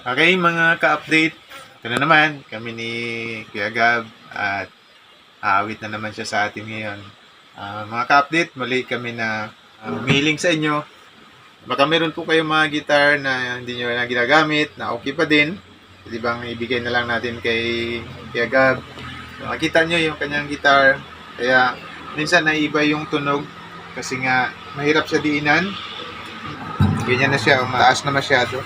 Okay, mga ka-update. Ito na naman, kami ni Kuya Gab at aawit na naman siya sa atin ngayon. Mga ka-update, muli kami na humiling sa inyo. Baka meron po kayong mga gitar na hindi nyo na ginagamit, na okay pa din. Pwede bang ibigay na lang natin kay Kuya Gab. Makita nyo yung kanyang gitar. Kaya minsan naiba yung tunog kasi nga mahirap siya diinan. Ganyan na siya, mataas na masyado.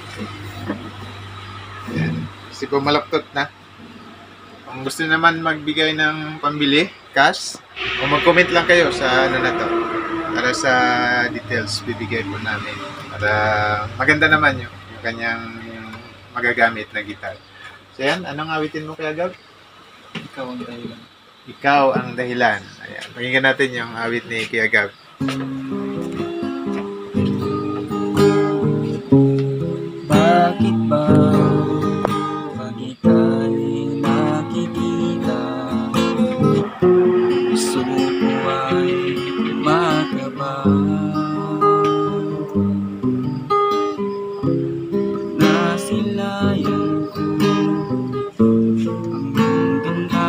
Yan. Kasi po malaptot na. Kung gusto naman magbigay ng pambili, cash, o mag-comment lang kayo sa ano na to. Para sa details, bibigay po namin. Para maganda naman yung kanyang magagamit na gitar. So yan, anong awitin mo Kuya Gab? Ikaw ang dahilan. Ikaw ang dahilan. Ayan, pakinggan natin yung awit ni Kuya Gab. Bakit ba pag ika'y nakikita, gusto ko ay makaba? Nasilayan ko ang ganda,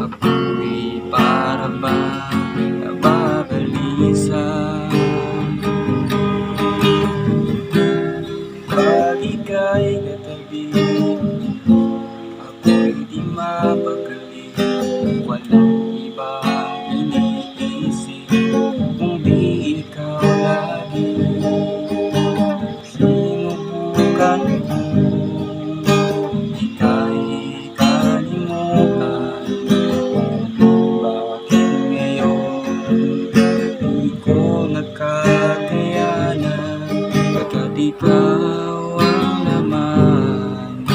ako'y para ba nababalisa? Pag ika'y katabi, ako'y di mapagali. Walang ibang iniisip, kundi ikaw lagi. Sinubukan ko, ika'y kalimutan. Bakit ngayon di ko nakakayanan? Pagkat ikaw ang laman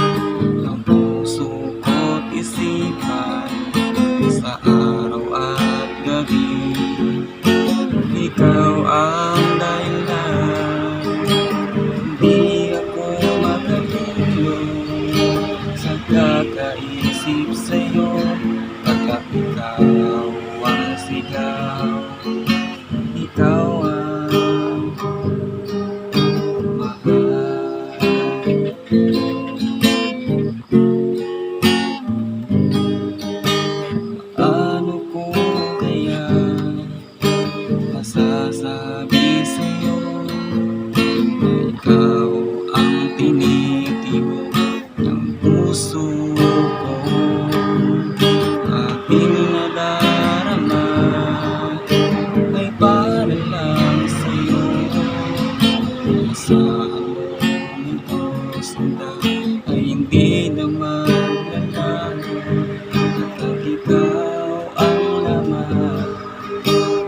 ng puso ko't isipan sa araw at gabi. Ikaw ang dahilan, hindi ako makatulog sa kakaisip sa'yo. Pagkat ikaw ang sigaw, ikaw ang ano ko kaya masasabi sa'yo na ikaw ang tinitibok ng puso ko. Aking nadarama ay para lang sa'yo. Saan mo sinta ay hindi naman nanalo. Kapag ikaw ang laman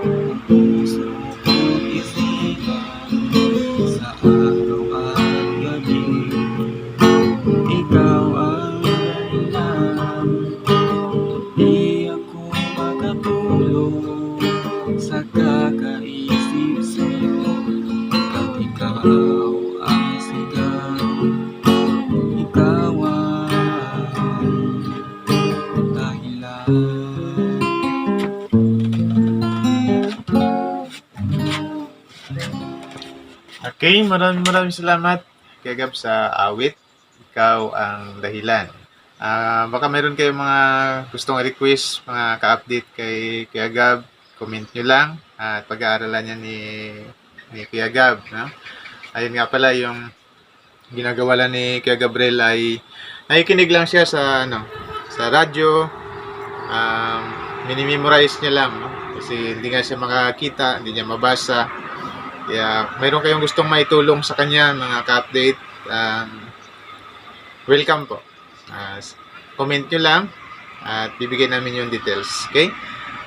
ng puso ko't isipan sa araw at gabi. Ikaw ang dahilan, di ako makatulog sa kakaisip sa'yo. Kapag ikaw ang sigaw, ikaw ang dahilan. Okay, maraming salamat Kuya Gab sa awit. Ikaw ang dahilan. Baka meron kayong mga gustong request, mga ka-update kay Kuya Gab, comment nyo lang at pag-aaralan niya ni Kuya Gab. No? Ayun nga pala, yung ginagawa lang ni Kuya Gabriel ay nakikinig lang siya sa radyo. Minimemorize niya lang, no? Kasi hindi nga siya makakita, hindi niya mabasa. Kaya mayroon kayong gustong maitulong sa kanya, mga ka-update, welcome po. Comment nyo lang at bibigyan namin yung details. Okay?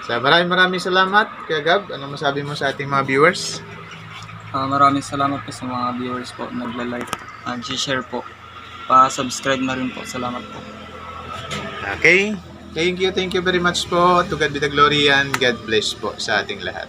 So maraming salamat Kuya Gab. Ano masabi mo sa ating mga viewers? Maraming salamat po sa mga viewers po, nagla-like and share po. Pa-subscribe na rin po. Salamat po. Okay? Thank you very much po. To God be the glory and God bless po sa ating lahat.